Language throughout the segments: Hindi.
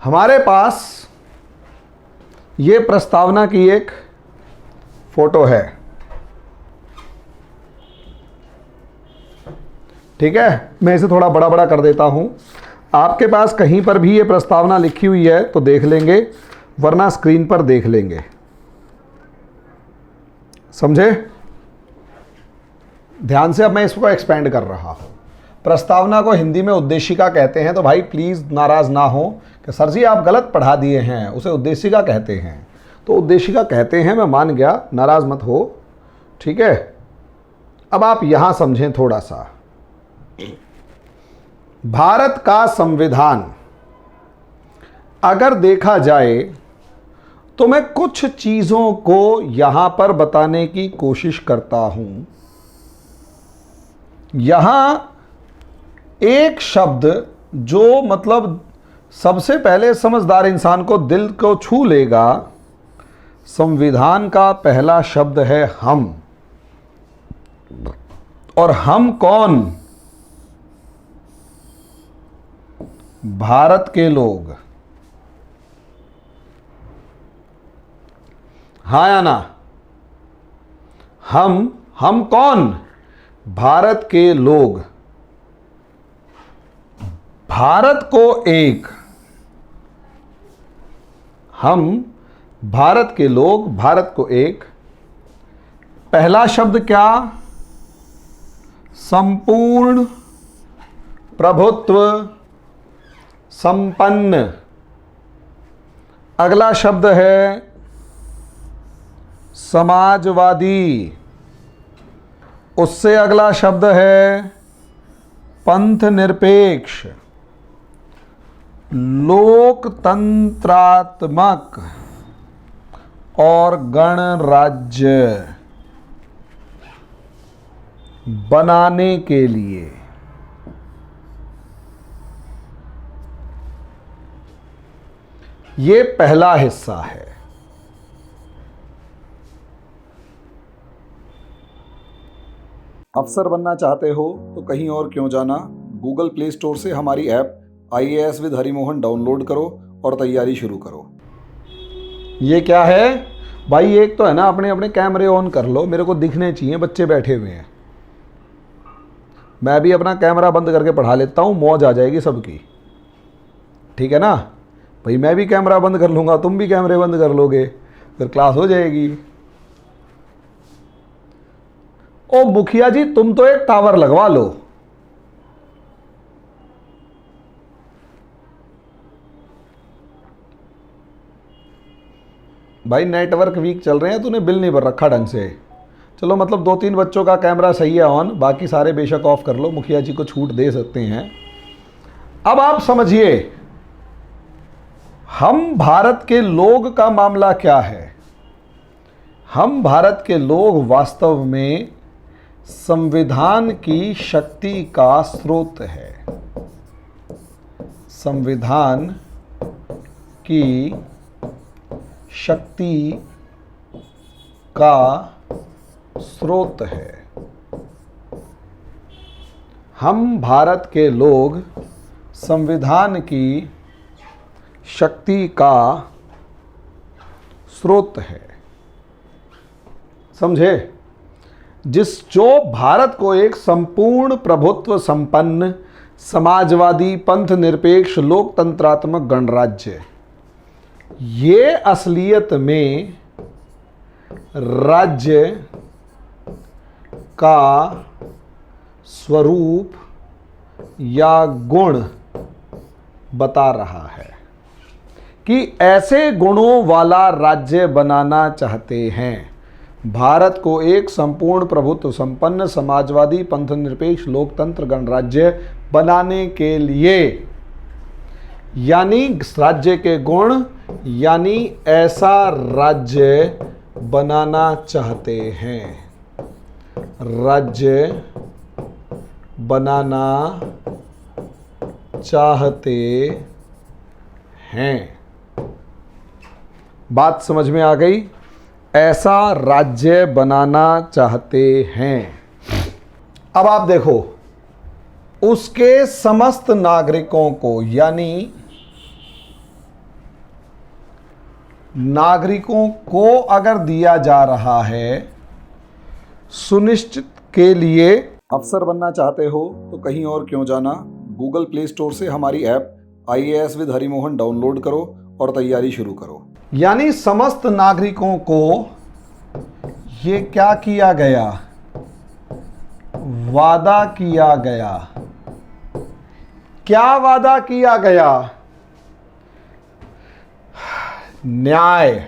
हमारे पास ये प्रस्तावना की एक फोटो है, ठीक है। मैं इसे थोड़ा बड़ा बड़ा कर देता हूं। आपके पास कहीं पर भी ये प्रस्तावना लिखी हुई है तो देख लेंगे, वरना स्क्रीन पर देख लेंगे। समझे? ध्यान से अब मैं इसको एक्सपेंड कर रहा हूं। प्रस्तावना को हिंदी में उद्देशिका कहते हैं। तो भाई प्लीज़ नाराज़ ना हो कि सर जी आप गलत पढ़ा दिए हैं, उसे उद्देशिका कहते हैं। तो उद्देशिका कहते हैं, मैं मान गया, नाराज़ मत हो, ठीक है। अब आप यहां समझें थोड़ा सा। भारत का संविधान अगर देखा जाए तो मैं कुछ चीज़ों को यहां पर बताने की कोशिश करता हूं। यहां एक शब्द जो मतलब सबसे पहले समझदार इंसान को दिल को छू लेगा, संविधान का पहला शब्द है हम। और हम कौन? भारत के लोग। हाँ या ना? हम कौन? भारत के लोग। भारत को एक, हम भारत के लोग, भारत को एक। पहला शब्द क्या? संपूर्ण प्रभुत्व संपन्न। अगला शब्द है समाजवादी। उससे अगला शब्द है पंथ निरपेक्ष, लोकतंत्रात्मक और गणराज्य बनाने के लिए। ये पहला हिस्सा है। अफसर बनना चाहते हो तो कहीं और क्यों जाना, गूगल प्ले स्टोर से हमारी app IAS with Harimohan download करो और तैयारी शुरू करो। ये क्या है भाई? एक तो है ना, अपने अपने कैमरे ऑन कर लो, मेरे को दिखने चाहिए, बच्चे बैठे हुए हैं। मैं भी अपना कैमरा बंद करके पढ़ा लेता हूँ, मौज आ जाएगी सबकी, ठीक है ना भाई? मैं भी कैमरा बंद कर लूँगा, तुम भी कैमरे बंद कर लोगे, फिर क्लास हो जाएगी। ओ मुखिया जी, तुम तो एक टावर लगवा लो। भाई नेटवर्क वीक चल रहे हैं, तूने बिल नहीं भर रखा ढंग से। चलो मतलब 2-3 बच्चों का कैमरा सही है ऑन, बाकी सारे बेशक ऑफ कर लो, मुखिया जी को छूट दे सकते हैं। अब आप समझिए, हम भारत के लोग का मामला क्या है। हम भारत के लोग वास्तव में संविधान की शक्ति का स्रोत है। संविधान की शक्ति का स्रोत है। हम भारत के लोग संविधान की शक्ति का स्रोत है। समझे? जो भारत को एक संपूर्ण प्रभुत्व संपन्न समाजवादी पंथ निरपेक्ष लोकतंत्रात्मक गणराज्य, ये असलियत में राज्य का स्वरूप या गुण बता रहा है कि ऐसे गुणों वाला राज्य बनाना चाहते हैं। भारत को एक संपूर्ण प्रभुत्व संपन्न समाजवादी पंथ निरपेक्ष लोकतंत्र गणराज्य बनाने के लिए, यानी राज्य के गुण, यानी ऐसा राज्य बनाना चाहते हैं। राज्य बनाना चाहते हैं। बात समझ में आ गई? ऐसा राज्य बनाना चाहते हैं। अब आप देखो, उसके समस्त नागरिकों को, यानी नागरिकों को अगर दिया जा रहा है सुनिश्चित के लिए। अफसर बनना चाहते हो तो कहीं और क्यों जाना, गूगल प्ले स्टोर से हमारी app IAS with Harimohan download करो और तैयारी शुरू करो। यानी समस्त नागरिकों को ये क्या किया गया, वादा किया गया। क्या वादा किया गया? न्याय,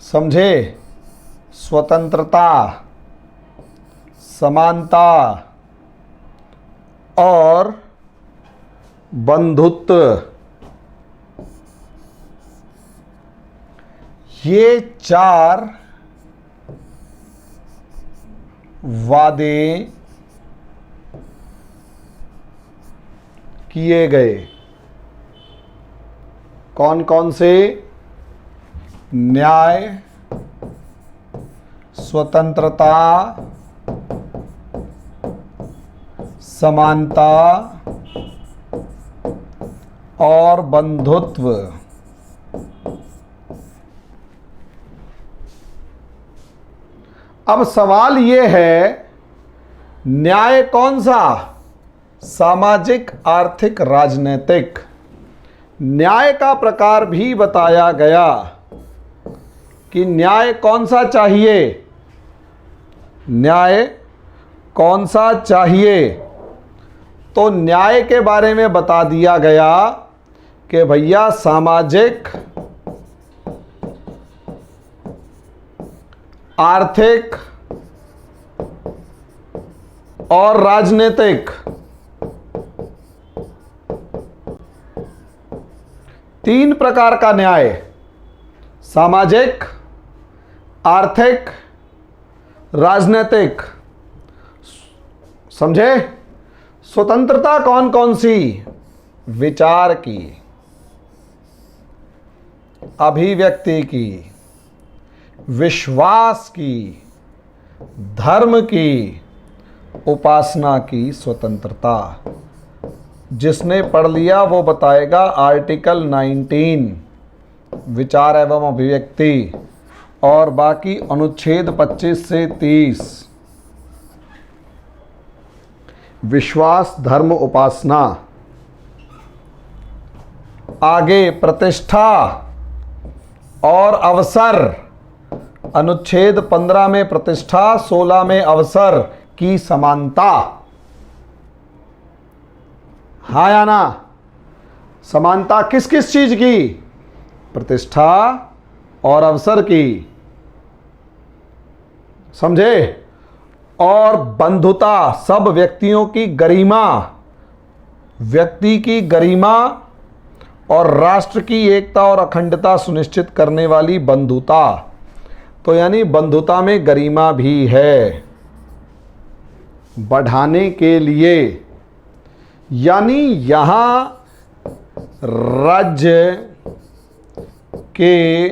समझे, स्वतंत्रता, समानता और बंधुत्व। ये 4 वादे किए गए। कौन कौन से? न्याय, स्वतंत्रता, समानता और बंधुत्व। अब सवाल यह है, न्याय कौन सा? सामाजिक, आर्थिक, राजनीतिक। न्याय का प्रकार भी बताया गया कि न्याय कौन सा चाहिए, न्याय कौन सा चाहिए। तो न्याय के बारे में बता दिया गया कि भैया सामाजिक, आर्थिक और राजनीतिक, 3 प्रकार का न्याय, सामाजिक, आर्थिक, राजनीतिक। समझे? स्वतंत्रता कौन कौन सी? विचार की, अभिव्यक्ति की, विश्वास की, धर्म की, उपासना की स्वतंत्रता। जिसने पढ़ लिया वो बताएगा आर्टिकल 19 विचार एवं अभिव्यक्ति, और बाकी अनुच्छेद 25 से 30 विश्वास, धर्म, उपासना। आगे प्रतिष्ठा और अवसर, अनुच्छेद 15 में प्रतिष्ठा, 16 में अवसर की समानता। हाँ या ना? समानता किस किस चीज की? प्रतिष्ठा और अवसर की। समझे? और बंधुता, सब व्यक्तियों की गरिमा, व्यक्ति की गरिमा और राष्ट्र की एकता और अखंडता सुनिश्चित करने वाली बंधुता। तो यानी बंधुता में गरिमा भी है बढ़ाने के लिए। यानी यहां राज्य के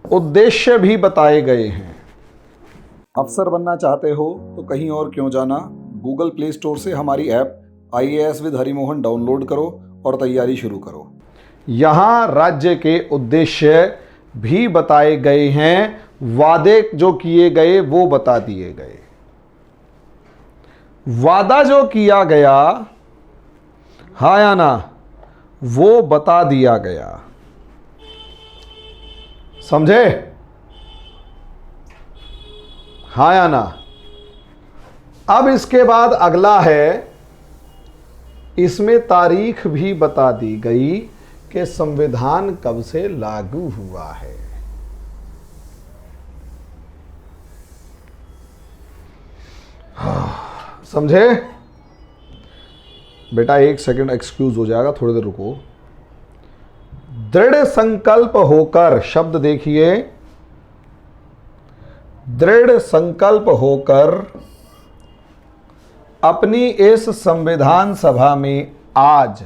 उद्देश्य भी बताए गए हैं। अफसर बनना चाहते हो तो कहीं और क्यों जाना, गूगल प्ले स्टोर से हमारी app IAS with Harimohan download करो और तैयारी शुरू करो। यहाँ राज्य के उद्देश्य भी बताए गए हैं, वादे जो किए गए वो बता दिए गए। वादा जो किया गया, हाँ या ना, वो बता दिया गया। समझे? हाँ या ना? अब इसके बाद अगला है, इसमें तारीख भी बता दी गई कि संविधान कब से लागू हुआ है। समझे? बेटा 1 सेकंड एक्सक्यूज हो जाएगा, थोड़ी देर रुको। दृढ़ संकल्प होकर, शब्द देखिए, दृढ़ संकल्प होकर अपनी इस संविधान सभा में आज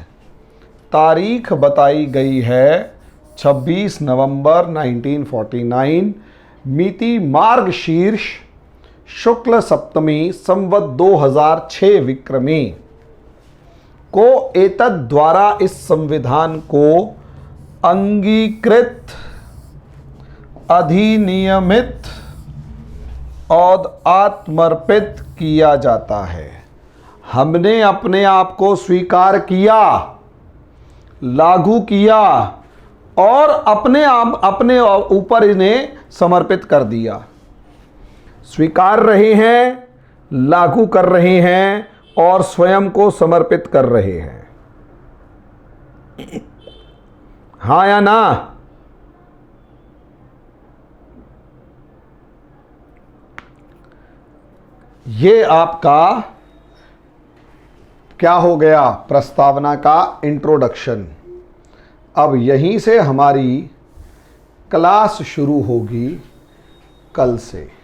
तारीख बताई गई है 26 नवंबर 1949, मिति मार्गशीर्ष शुक्ल सप्तमी संवत 2006 विक्रमी। को एतद द्वारा इस संविधान को अंगीकृत, अधिनियमित और आत्मर्पित किया जाता है। हमने अपने आप को स्वीकार किया, लागू किया और अपने ऊपर इन्हें समर्पित कर दिया। स्वीकार रहे हैं, लागू कर रहे हैं और स्वयं को समर्पित कर रहे हैं। हाँ या ना? ये आपका क्या हो गया? प्रस्तावना का इंट्रोडक्शन। अब यहीं से हमारी क्लास शुरू होगी कल से।